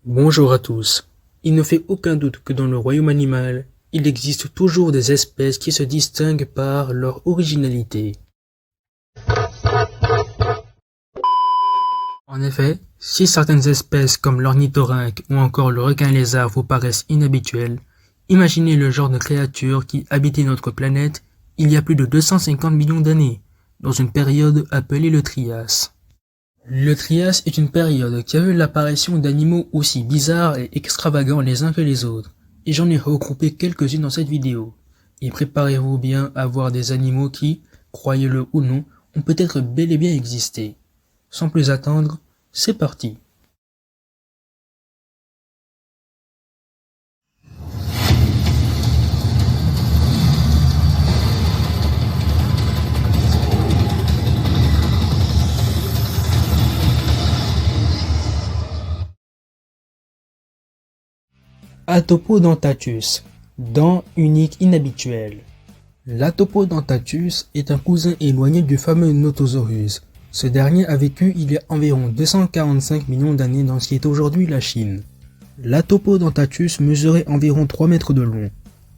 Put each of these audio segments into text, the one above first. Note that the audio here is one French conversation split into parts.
Bonjour à tous. Il ne fait aucun doute que dans le royaume animal, il existe toujours des espèces qui se distinguent par leur originalité. En effet, si certaines espèces comme l'ornithorynque ou encore le requin-lézard vous paraissent inhabituelles, imaginez le genre de créatures qui habitaient notre planète il y a plus de 250 millions d'années, dans une période appelée le Trias. Le Trias est une période qui a vu l'apparition d'animaux aussi bizarres et extravagants les uns que les autres, et j'en ai regroupé quelques-unes dans cette vidéo. Et préparez-vous bien à voir des animaux qui, croyez-le ou non, ont peut-être bel et bien existé. Sans plus attendre, c'est parti. Atopodentatus, dent unique inhabituelle. L'Atopodentatus est un cousin éloigné du fameux Notosaurus. Ce dernier a vécu il y a environ 245 millions d'années dans ce qui est aujourd'hui la Chine. L'Atopodentatus mesurait environ 3 mètres de long.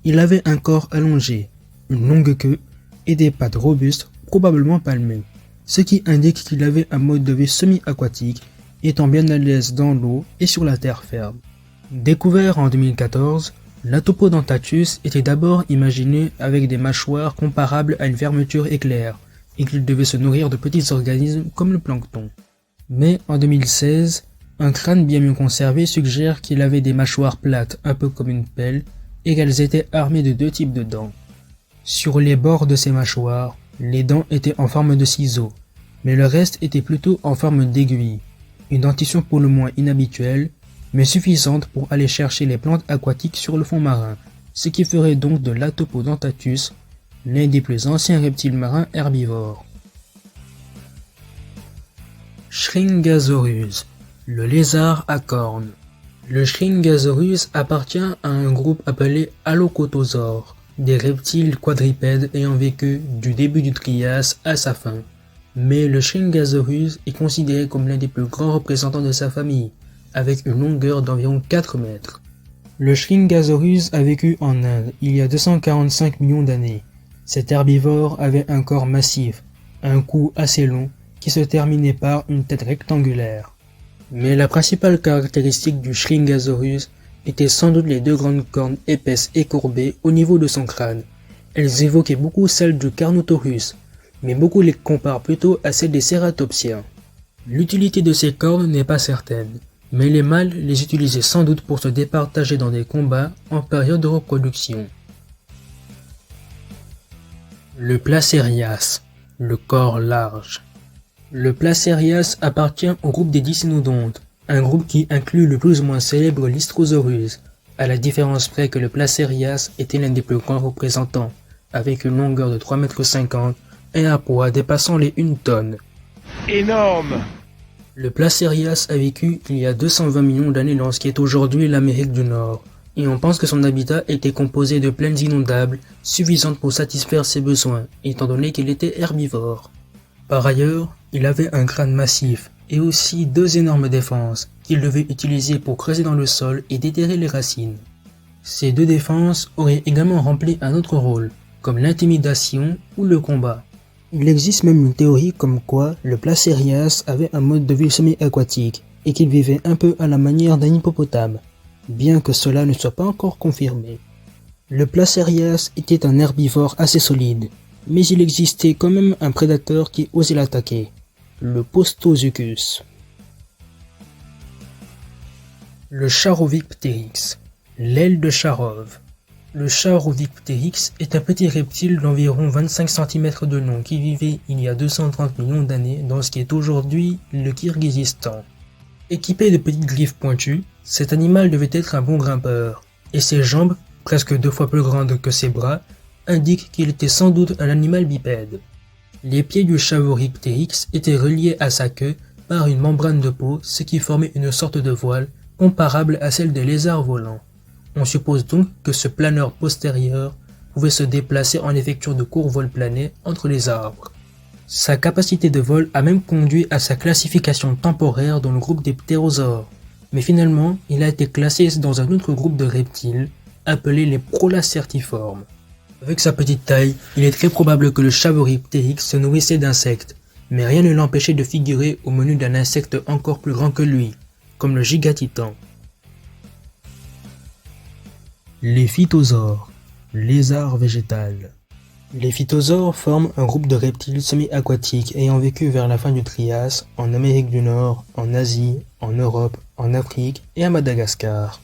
Il avait un corps allongé, une longue queue et des pattes robustes, probablement palmées, ce qui indique qu'il avait un mode de vie semi-aquatique, étant bien à l'aise dans l'eau et sur la terre ferme. Découvert en 2014, l'Atopodentatus était d'abord imaginé avec des mâchoires comparables à une fermeture éclair, et qu'il devait se nourrir de petits organismes comme le plancton. Mais en 2016, un crâne bien mieux conservé suggère qu'il avait des mâchoires plates un peu comme une pelle, et qu'elles étaient armées de deux types de dents. Sur les bords de ces mâchoires, les dents étaient en forme de ciseaux, mais le reste était plutôt en forme d'aiguille, une dentition pour le moins inhabituelle, mais suffisante pour aller chercher les plantes aquatiques sur le fond marin, ce qui ferait donc de l'Atopodentatus l'un des plus anciens reptiles marins herbivores. Shringasaurus, le lézard à cornes. Le Shringasaurus appartient à un groupe appelé Allocotosaures, des reptiles quadrupèdes ayant vécu du début du Trias à sa fin. Mais le Shringasaurus est considéré comme l'un des plus grands représentants de sa famille, avec une longueur d'environ 4 mètres. Le Shringasaurus a vécu en Inde il y a 245 millions d'années. Cet herbivore avait un corps massif, un cou assez long qui se terminait par une tête rectangulaire. Mais la principale caractéristique du Shringasaurus était sans doute les deux grandes cornes épaisses et courbées au niveau de son crâne. Elles évoquaient beaucoup celles du Carnotaurus, mais beaucoup les comparent plutôt à celles des cératopsiens. L'utilité de ces cornes n'est pas certaine, mais les mâles les utilisaient sans doute pour se départager dans des combats en période de reproduction. Le Placerias, le corps large. Le Placerias appartient au groupe des Dicynodontes, un groupe qui inclut le plus ou moins célèbre Lystrosaurus, à la différence près que le Placerias était l'un des plus grands représentants, avec une longueur de 3,50 m et un poids dépassant les 1 tonne. Énorme! Le Placerias a vécu il y a 220 millions d'années dans ce qui est aujourd'hui l'Amérique du Nord, et on pense que son habitat était composé de plaines inondables suffisantes pour satisfaire ses besoins, étant donné qu'il était herbivore. Par ailleurs, il avait un crâne massif, et aussi deux énormes défenses, qu'il devait utiliser pour creuser dans le sol et déterrer les racines. Ces deux défenses auraient également rempli un autre rôle, comme l'intimidation ou le combat. Il existe même une théorie comme quoi le Placerias avait un mode de vie semi-aquatique et qu'il vivait un peu à la manière d'un hippopotame, bien que cela ne soit pas encore confirmé. Le Placerias était un herbivore assez solide, mais il existait quand même un prédateur qui osait l'attaquer, le Postosuchus. Le Charovicpteryx, l'aile de Charov. Le Charovicpteryx est un petit reptile d'environ 25 cm de long qui vivait il y a 230 millions d'années dans ce qui est aujourd'hui le Kirghizistan. Équipé de petites griffes pointues, cet animal devait être un bon grimpeur, et ses jambes, presque 2 fois plus grandes que ses bras, indiquent qu'il était sans doute un animal bipède. Les pieds du Charovicpteryx étaient reliés à sa queue par une membrane de peau, ce qui formait une sorte de voile comparable à celle des lézards volants. On suppose donc que ce planeur postérieur pouvait se déplacer en effectuant de courts vols planés entre les arbres. Sa capacité de vol a même conduit à sa classification temporaire dans le groupe des ptérosaures. Mais finalement, il a été classé dans un autre groupe de reptiles, appelé les Prolacertiformes. Avec sa petite taille, il est très probable que le Chavoriptérix se nourrissait d'insectes, mais rien ne l'empêchait de figurer au menu d'un insecte encore plus grand que lui, comme le Gigatitan. Les phytosaures, lézards végétales. Les phytosaures forment un groupe de reptiles semi-aquatiques ayant vécu vers la fin du Trias en Amérique du Nord, en Asie, en Europe, en Afrique et à Madagascar.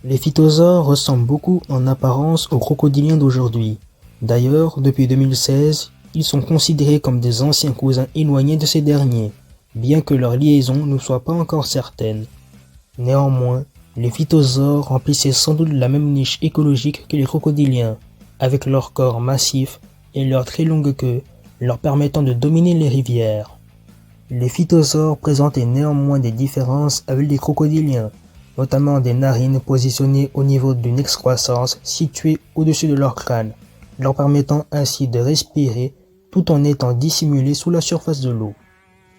Les phytosaures ressemblent beaucoup en apparence aux crocodiliens d'aujourd'hui. D'ailleurs, depuis 2016, ils sont considérés comme des anciens cousins éloignés de ces derniers, bien que leur liaison ne soit pas encore certaine. Néanmoins, les phytosaures remplissaient sans doute la même niche écologique que les crocodiliens, avec leur corps massif et leur très longue queue, leur permettant de dominer les rivières. Les phytosaures présentaient néanmoins des différences avec les crocodiliens, notamment des narines positionnées au niveau d'une excroissance située au-dessus de leur crâne, leur permettant ainsi de respirer tout en étant dissimulés sous la surface de l'eau.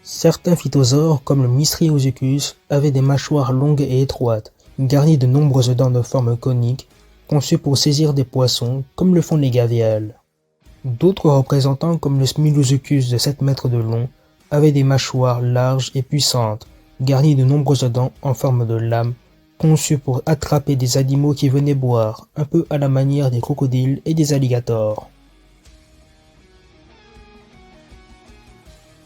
Certains phytosaures, comme le Mystriosuchus, avaient des mâchoires longues et étroites, garnies de nombreuses dents de forme conique, conçues pour saisir des poissons, comme le font les gaviales. D'autres représentants, comme le Smilurusicus de 7 mètres de long, avaient des mâchoires larges et puissantes, garnies de nombreuses dents en forme de lame, conçues pour attraper des animaux qui venaient boire, un peu à la manière des crocodiles et des alligators.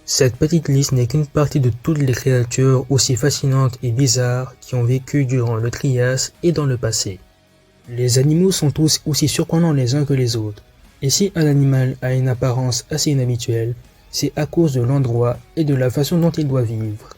Cette petite liste n'est qu'une partie de toutes les créatures aussi fascinantes et bizarres qui ont vécu durant le Trias et dans le passé. Les animaux sont tous aussi surprenants les uns que les autres, et si un animal a une apparence assez inhabituelle, c'est à cause de l'endroit et de la façon dont il doit vivre.